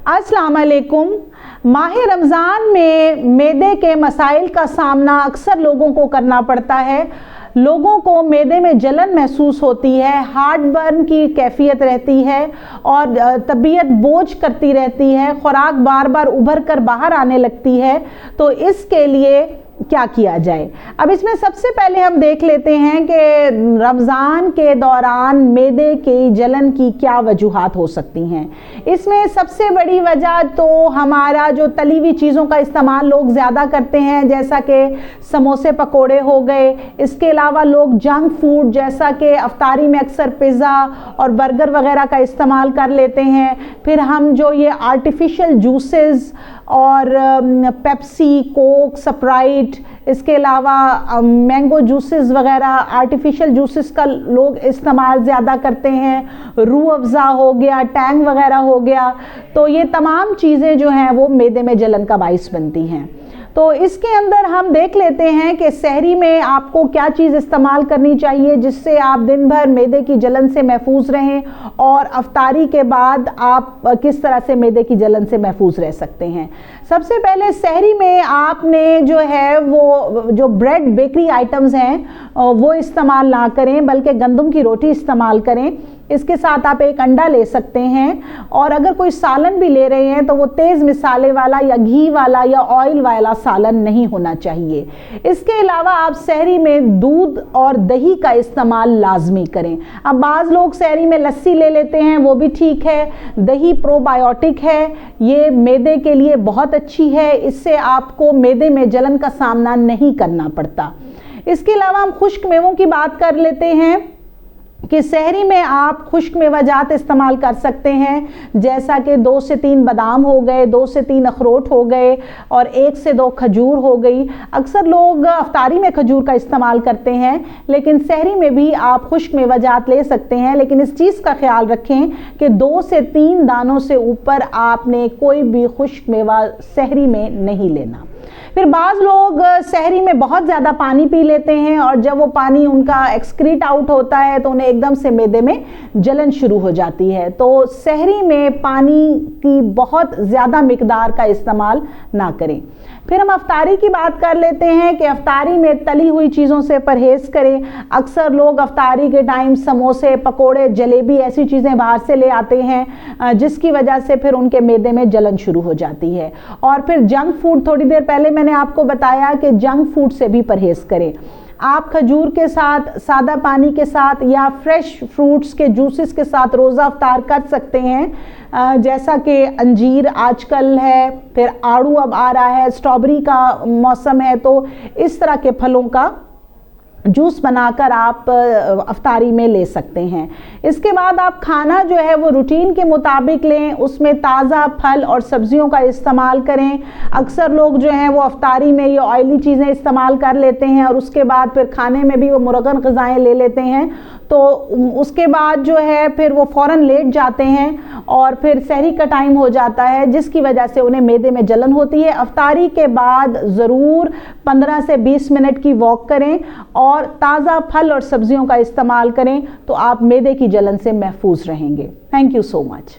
अस्सलाम वालेकुम। माह रमज़ान में मैदे के मसाइल का सामना अक्सर लोगों को करना पड़ता है। लोगों को मैदे में जलन महसूस होती है, हार्ट बर्न की कैफियत रहती है और तबीयत बोझ करती रहती है, खुराक बार बार उभर कर बाहर आने लगती है। तो इसके लिए क्या किया जाए? अब इसमें सबसे पहले हम देख लेते हैं कि रमज़ान के दौरान मैदे की जलन की क्या वजूहात हो सकती हैं। इसमें सबसे बड़ी वजह तो हमारा जो तली हुई चीज़ों का इस्तेमाल लोग ज़्यादा करते हैं, जैसा कि समोसे पकोड़े हो गए। इसके अलावा लोग जंक फूड जैसा कि अफ्तारी में अक्सर पिज़्ज़ा और बर्गर वगैरह का इस्तेमाल कर लेते हैं। फिर हम जो ये आर्टिफिशियल जूसेस और पेप्सी, कोक, स्प्राइट, इसके अलावा मैंगो जूसेस वगैरह आर्टिफिशियल जूसेस का लोग इस्तेमाल ज़्यादा करते हैं। रूह अफ़ज़ा हो गया, टैंग वगैरह हो गया। तो ये तमाम चीज़ें जो हैं वो मैदे में जलन का बाइस बनती हैं। तो इसके अंदर हम देख लेते हैं कि सहरी में आपको क्या चीज़ इस्तेमाल करनी चाहिए जिससे आप दिन भर मैदे की जलन से महफूज रहें, और अफ्तारी के बाद आप किस तरह से मैदे की जलन से महफूज रह सकते हैं। सबसे पहले सहरी में आपने जो है वो जो ब्रेड बेकरी आइटम्स हैं वो इस्तेमाल ना करें, बल्कि गंदम की रोटी इस्तेमाल करें। इसके साथ आप एक अंडा ले सकते हैं, और अगर कोई सालन भी ले रहे हैं तो वो तेज़ मिसाले वाला या घी वाला या ऑयल वाला सालन नहीं होना चाहिए। इसके अलावा आप सहरी में दूध और दही का इस्तेमाल लाजमी करें। अब बाज़ लोग सहरी में लस्सी ले लेते हैं, वो भी ठीक है। दही प्रोबायोटिक है, ये मैदे के लिए बहुत अच्छी है, इससे आपको मैदे में जलन का सामना नहीं करना पड़ता। इसके अलावा हम खुश्क मेवों की बात कर लेते हैं कि सहरी में आप खुश्क मेवाजात इस्तेमाल कर सकते हैं, जैसा कि 2 से 3 बादाम हो गए, 2 से 3 अखरोट हो गए और 1 से 2 खजूर हो गई। अक्सर लोग अफ्तारी में खजूर का इस्तेमाल करते हैं, लेकिन सहरी में भी आप खुश्क मेवाजात ले सकते हैं। लेकिन इस चीज़ का ख्याल रखें कि 2 से 3 दानों से ऊपर आपने कोई भी खुश्क मेवा सहरी में नहीं लेना। फिर बाज़ लोग सहरी में बहुत ज़्यादा पानी पी लेते हैं, और जब वो पानी उनका एक्सक्रीट आउट होता है तो उन्हें एकदम से मैदे में जलन शुरू हो जाती है। तो सहरी में पानी की बहुत ज़्यादा मिकदार का इस्तेमाल ना करें। फिर हम अफ्तारी की बात कर लेते हैं कि अफ्तारी में तली हुई चीज़ों से परहेज़ करें। अक्सर लोग अफ्तारी के टाइम समोसे, पकोड़े, जलेबी ऐसी चीज़ें बाहर से ले आते हैं, जिसकी वजह से फिर उनके मैदे में जलन शुरू हो जाती है। और फिर जंक फूड, थोड़ी देर पहले मैंने आपको बताया कि जंक फूड से भी परहेज़ करें। आप खजूर के साथ, सादा पानी के साथ या फ्रेश फ्रूट्स के जूसेस के साथ रोज़ा अफ्तार कर सकते हैं, जैसा कि अंजीर आजकल है, फिर आड़ू अब आ रहा है, स्ट्रॉबेरी का मौसम है, तो इस तरह के फलों का जूस बनाकर आप अफ्तारी में ले सकते हैं। इसके बाद आप खाना जो है वो रूटीन के मुताबिक लें, उसमें ताज़ा फल और सब्जियों का इस्तेमाल करें। अक्सर लोग जो हैं वो अफ्तारी में ये ऑयली चीज़ें इस्तेमाल कर लेते हैं और उसके बाद फिर खाने में भी वो मुरगन ग़िज़ाएँ ले लेते हैं, तो उसके बाद जो है फिर वो फ़ौरन लेट जाते हैं और फिर सहरी का टाइम हो जाता है, जिसकी वजह से उन्हें मैदे में जलन होती है। अफ्तारी के बाद ज़रूर 15 से 20 मिनट की वॉक करें और ताज़ा फल और सब्जियों का इस्तेमाल करें, तो आप मैदे की जलन से महफूज रहेंगे। Thank you so much.